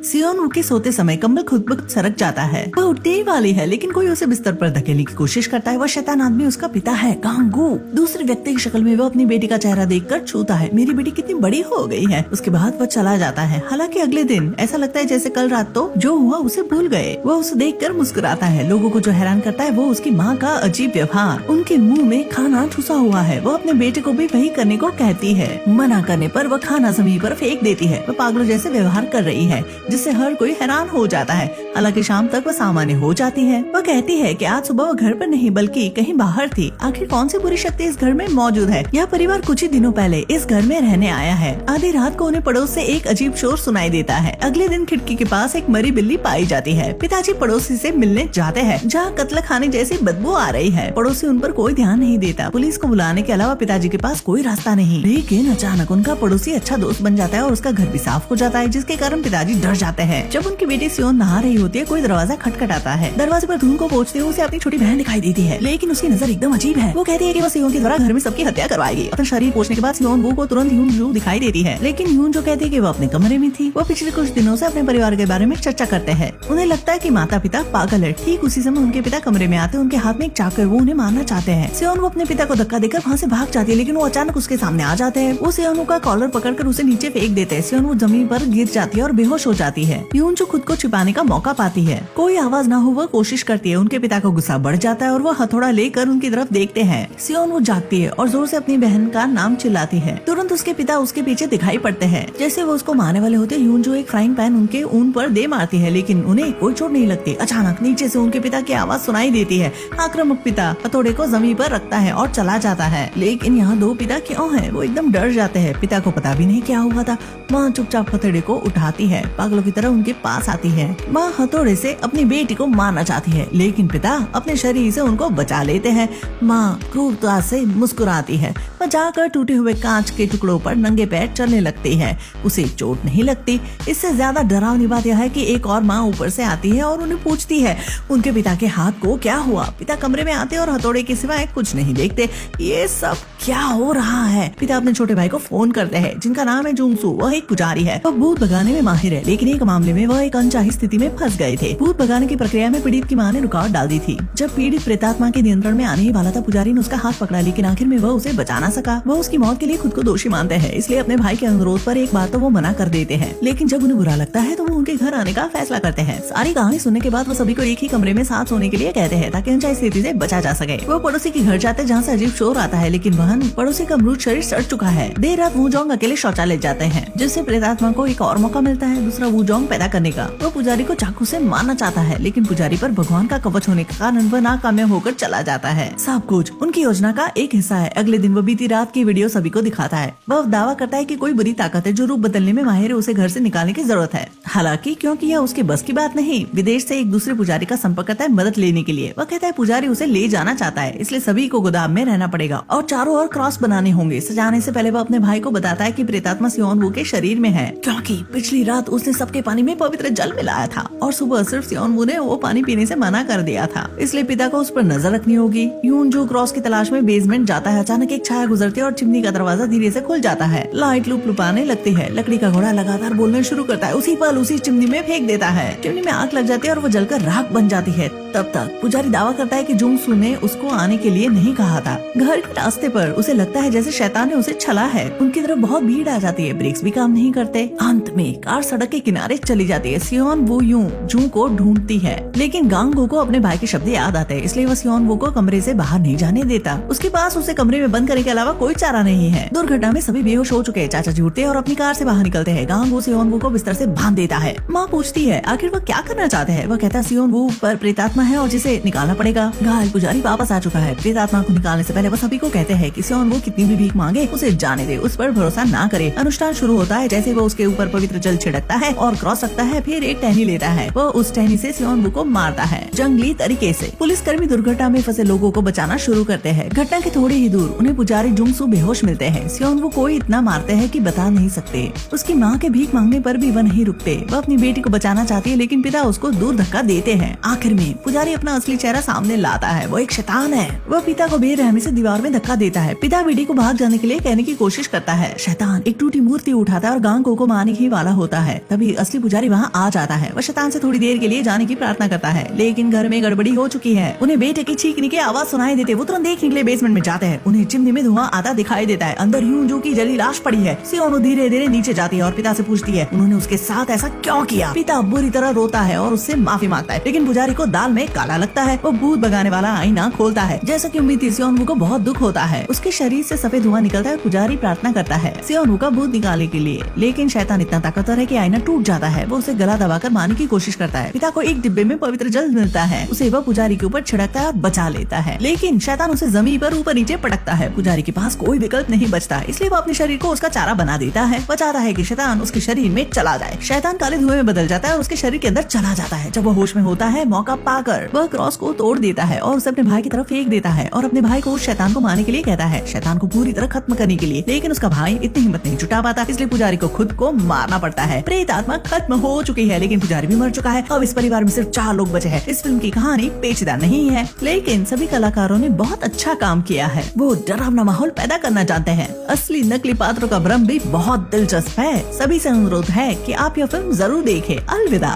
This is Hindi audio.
सियोन के सोते समय कंबल खुद ब खुद सरक जाता है। वह उठने ही वाली है लेकिन कोई उसे बिस्तर पर धकेलने की कोशिश करता है। वह शैतान आदमी उसका पिता है, गांगू। दूसरे व्यक्ति की शक्ल में वो अपनी बेटी का चेहरा देखकर छूता है। मेरी बेटी कितनी बड़ी हो गई है। उसके बाद वह चला जाता है। हालांकि अगले दिन ऐसा लगता है जैसे कल रात तो जो हुआ उसे भूल गए। वह उसे देखकर मुस्कुराता है। लोगों को जो हैरान करता है वो उसकी माँ का अजीब व्यवहार। उनके मुँह में खाना ठुसा हुआ है। वो अपने बेटे को भी वही करने को कहती है। मना करने पर वह खाना जमीन पर फेंक देती है। वह पागलों जैसे व्यवहार कर रही है जिससे हर कोई हैरान हो जाता है। हालांकि शाम तक वह सामान्य हो जाती है। वह कहती है कि आज सुबह वह घर पर नहीं बल्कि कहीं बाहर थी। आखिर कौन सी बुरी शक्ति इस घर में मौजूद है? यह परिवार कुछ ही दिनों पहले इस घर में रहने आया है। आधी रात को उन्हें पड़ोस से एक अजीब शोर सुनाई देता है। अगले दिन खिड़की के पास एक मरी बिल्ली पाई जाती है। पिताजी पड़ोसी से मिलने जाते हैं जहाँ कत्ल खाने जैसी बदबू आ रही है। पड़ोसी उन पर कोई ध्यान नहीं देता। पुलिस को बुलाने के अलावा पिताजी के पास कोई रास्ता नहीं। लेकिन अचानक उनका पड़ोसी अच्छा दोस्त बन जाता है और उसका घर भी साफ हो जाता है, जिसके कारण पिताजी डर जाते हैं। जब उनकी बेटी सियोन नहा रही होती है, कोई दरवाजा खटखटाता है। दरवाजे पर धूल को पहुंचते हुए उसे अपनी छोटी बहन दिखाई देती है, लेकिन उसकी नजर एकदम अजीब है। वो कहती है कि वो सियोन के द्वारा घर में सबकी हत्या करवाएगी। अपना शरीर पोंछने के बाद सियोन वो को तुरंत यून जो दिखाई देती है, लेकिन यून जो कहती है कि वो अपने कमरे में थी। वो पिछले कुछ दिनों से अपने परिवार के बारे में चर्चा करते हैं। उन्हें लगता है कि माता पिता पागल है। ठीक उसी समय उनके पिता कमरे में आते हैं। उनके हाथ में एक चाकू है। वो उन्हें मारना चाहते हैं। सियोन वो अपने पिता को धक्का देकर वहाँ से भाग जाती है, लेकिन वो अचानक उसके सामने आ जाते हैं। वो सियोन का कॉलर पकड़कर उसे नीचे फेंक देते हैं। सियोन वो जमीन पर गिर जाती है और बेहोश हो जाती है। यून जो खुद को छिपाने का मौका पाती है। कोई आवाज ना हो वह कोशिश करती है। उनके पिता को गुस्सा बढ़ जाता है और वह हथौड़ा लेकर उनकी तरफ देखते हैं। सियोन वो जागती है और जोर से अपनी बहन का नाम चिल्लाती है। तुरंत उसके पिता उसके पीछे दिखाई पड़ते हैं। जैसे वो उसको मारने वाले होते, यून जो एक फ्राइंग पैन उनके ऊन पर दे मारती है, लेकिन उन्हें कोई चोट नहीं लगती। अचानक नीचे से उनके पिता की आवाज सुनाई देती है। आक्रामक पिता हथौड़े को जमीन पर रखता है और चला जाता है। लेकिन यहाँ दो पिता क्यों हैं? वो एकदम डर जाते हैं। पिता को पता भी नहीं क्या हुआ था। माँ चुपचाप हथौड़े को उठाती है, पागलों की तरह उनके पास आती है। माँ हथौड़े से अपनी बेटी को मारना चाहती है, लेकिन पिता अपने शरीर से उनको बचा लेते हैं। माँ क्रूरता से मुस्कुराती है। वह जाकर टूटे हुए कांच के टुकड़ों पर नंगे पैर चलने लगती है। उसे चोट नहीं लगती। इससे ज्यादा डरावनी बात यह है कि एक और माँ ऊपर से आती है और उन्हें पूछती है उनके पिता के हाथ को क्या हुआ। पिता कमरे में आते और हथौड़े के सिवाय कुछ नहीं देखते। ये सब क्या हो रहा है? पिता अपने छोटे भाई को फोन करते हैं, जिनका नाम है जुंगसू। वह एक पुजारी है। वह भूत भगाने में माहिर है, लेकिन एक मामले में वह एक अनचाही स्थिति में फंस गए थे। भूत भगाने की प्रक्रिया में पीड़ित की मां ने रुकावट डाल दी थी। जब पीड़ित प्रेतात्मा के नियंत्रण में आने ही वाला था, पुजारी ने उसका हाथ पकड़ा, लेकिन आखिर में वह उसे बचा ना सका। वह उसकी मौत के लिए खुद को दोषी मानते हैं, इसलिए अपने भाई के अनुरोध पर एक बार तो वो मना कर देते हैं, लेकिन जब उन्हें बुरा लगता है तो वो उनके घर आने का फैसला करते हैं। सारी कहानी सुनने के बाद वो सभी को एक ही कमरे में साथ सोने के लिए कहते हैं, ताकि अनचाही स्थिति से बचा जा सके। वो पड़ोसी के घर जाते हैं, जहाँ से अजीब शोर आता है, लेकिन वह पड़ोसी का मृत शरीर सड़ चुका है। देर रात वूजोंग अकेले शौचालय जाते हैं, जिससे प्रेतात्मा को एक और मौका मिलता है दूसरा वूजोंग पैदा करने का। वो पुजारी को चाकू से मारना चाहता है, लेकिन पुजारी पर भगवान का कवच होने के कारण वह नाकामयाब होकर चला जाता है। सब कुछ उनकी योजना का एक हिस्सा है। अगले दिन वो बीती रात की वीडियो सभी को दिखाता है। वह दावा करता है कि कोई बुरी ताकत है जो रूप बदलने में माहिर है, उसे घर से निकालने की जरूरत है। हालांकि क्योंकि यह उसके बस की बात नहीं, विदेश से एक दूसरे पुजारी का संपर्क करता है मदद लेने के लिए। वह कहता है पुजारी उसे ले जाना चाहता है, इसलिए सभी को गोदाम में रहना पड़ेगा और चारों ओर क्रॉस बनाने होंगे। सजाने से पहले वह अपने भाई को बताता है कि प्रेतात्मा सियोन वू के शरीर में है, क्योंकि पिछली रात उसने सबके पानी में पवित्र जल मिलाया था और सुबह सिर्फ सियोन वू ने वो पानी पीने से मना कर दिया था। इसलिए पिता को उस पर नजर रखनी होगी। यून जो क्रॉस की तलाश में बेसमेंट जाता है। अचानक एक छाया गुजरती है और चिमनी का दरवाजा धीरे से खुल जाता है। लाइट लुप लुपाने लगती है। लकड़ी का घोड़ा लगातार बोलना शुरू करता है। उसी पल उसी चिमनी में फेंक देता है। चिमनी में आग लग जाती है और वो जलकर राख बन जाती है। तब तक पुजारी दावा करता है कि जुंगसू ने उसको आने के लिए नहीं कहा था। घर के रास्ते पर उसे लगता है जैसे शैतान ने उसे छला है। उनकी तरफ बहुत भीड़ आ जाती है। ब्रेक्स भी काम नहीं करते। अंत में कार सड़क के किनारे चली जाती है। सियोन वू यूं जू को ढूंढती है, लेकिन गांगू को अपने भाई के शब्द याद आते हैं, इसलिए वह सियोन वू को कमरे से बाहर नहीं जाने देता। उसके पास उसे कमरे में बंद करने के अलावा कोई चारा नहीं है। दुर्घटना में सभी बेहोश हो चुके हैं। चाचा जी उठते हैं और अपनी कार से बाहर निकलते हैं। गांगू सियोन वू को बिस्तर से बांध देता है। माँ पूछती है आखिर वह क्या करना चाहते हैं। वह कहता है सियोन वू पर प्रेतात्मा है और जिसे निकालना पड़ेगा। घायल पुजारी वापस आ चुका है। प्रेतात्मा को निकालने से पहले वह सभी को कहते हैं कि सियोन वू कितनी भी भीख मांगे उसे जाने दे, उस पर भरोसा ना करे। अनुष्ठान शुरू होता है। जैसे वो उसके ऊपर पवित्र जल छिड़कता है और क्रॉस रखता है, फिर एक टहनी लेता है। वह उस टहनी से सियोन वू को मारता है जंगली तरीके से। पुलिसकर्मी दुर्घटना में फंसे लोगों को बचाना शुरू करते हैं। घटना के थोड़ी ही दूर उन्हें पुजारी जुंगसू बेहोश मिलते हैं। सियोन वू को इतना मारते हैं कि बता नहीं सकते। उसकी माँ के भीख मांगने पर भी वह नहीं रुकते। वह अपनी बेटी को बचाना चाहती है, लेकिन पिता उसको दूर धक्का देते हैं। आखिर में पुजारी अपना असली चेहरा सामने लाता है। वो एक शैतान है। वह पिता को बेरहमी से दीवार में धक्का देता है। पिता बेटी को भाग जाने के लिए कहने की कोशिश करता है। शैतान एक टूटी मूर्ति उठाता है और गांगू को मारने ही वाला होता है। तभी असली पुजारी वहाँ आ जाता है। वह शैतान से थोड़ी देर के लिए जाने की प्रार्थना करता है, लेकिन घर में गड़बड़ी हो चुकी है। उन्हें बेटे की चीखने की आवाज सुनाई देते। वो तुरंत देखने के लिए बेसमेंट में जाते हैं। उन्हें चिमनी में धुआं आता दिखाई देता है। अंदर यूजू की जली लाश पड़ी है। सियोनो धीरे धीरे नीचे जाती है और पिता से पूछती है उन्होंने उसके साथ ऐसा क्यों किया। पिता बुरी तरह रोता है और उससे माफी मांगता है, लेकिन पुजारी को दाल में काला लगता है। वो भूत भगाने वाला आईना खोलता है। जैसा कि उम्मीद थी, सियोनो को बहुत दुख होता है। उसके शरीर से सफेद धुआं निकलता है। पुजारी प्रार्थना करता है सियोनो का भूत निकालने के लिए, लेकिन शैतान इतना ताकतवर है कि आईना टूट जाता है। वो उसे गला दबाकर मारने की कोशिश करता है। पिता को एक डिब्बे में पवित्र जल मिलता है। उसे वह पुजारी के ऊपर छिड़कता है और बचा लेता है, लेकिन शैतान उसे जमीन पर ऊपर नीचे पटकता है। पुजारी के पास कोई विकल्प नहीं बचता, इसलिए वो अपने शरीर को उसका चारा बना देता है। वो चाहता है कि शैतान उसके शरीर में चला जाए। शैतान काले धुएं में बदल जाता है और उसके शरीर के अंदर चला जाता है। जब वो होश में होता है, मौका पाकर वह क्रॉस को तोड़ देता है और उसे अपने भाई की तरफ फेंक देता है और अपने भाई को उस शैतान को मारने के लिए कहता है, शैतान को पूरी तरह खत्म करने के लिए। लेकिन उसका भाई इतनी हिम्मत नहीं जुटा पाता, इसलिए पुजारी को खुद को मारना पड़ता है। प्रेत आत्मा खत्म हो चुकी है, लेकिन पुजारी भी मर चुका है। अब इस परिवार में सिर्फ 4 लोग बचे हैं। इस फिल्म की कहानी पेचीदा नहीं है, लेकिन सभी कलाकारों ने बहुत अच्छा काम किया है। वो डरावना माहौल पैदा करना जानते हैं। असली नकली पात्रों का भ्रम भी बहुत दिलचस्प है। सभी से अनुरोध है कि आप यह फिल्म जरूर देखें। अलविदा।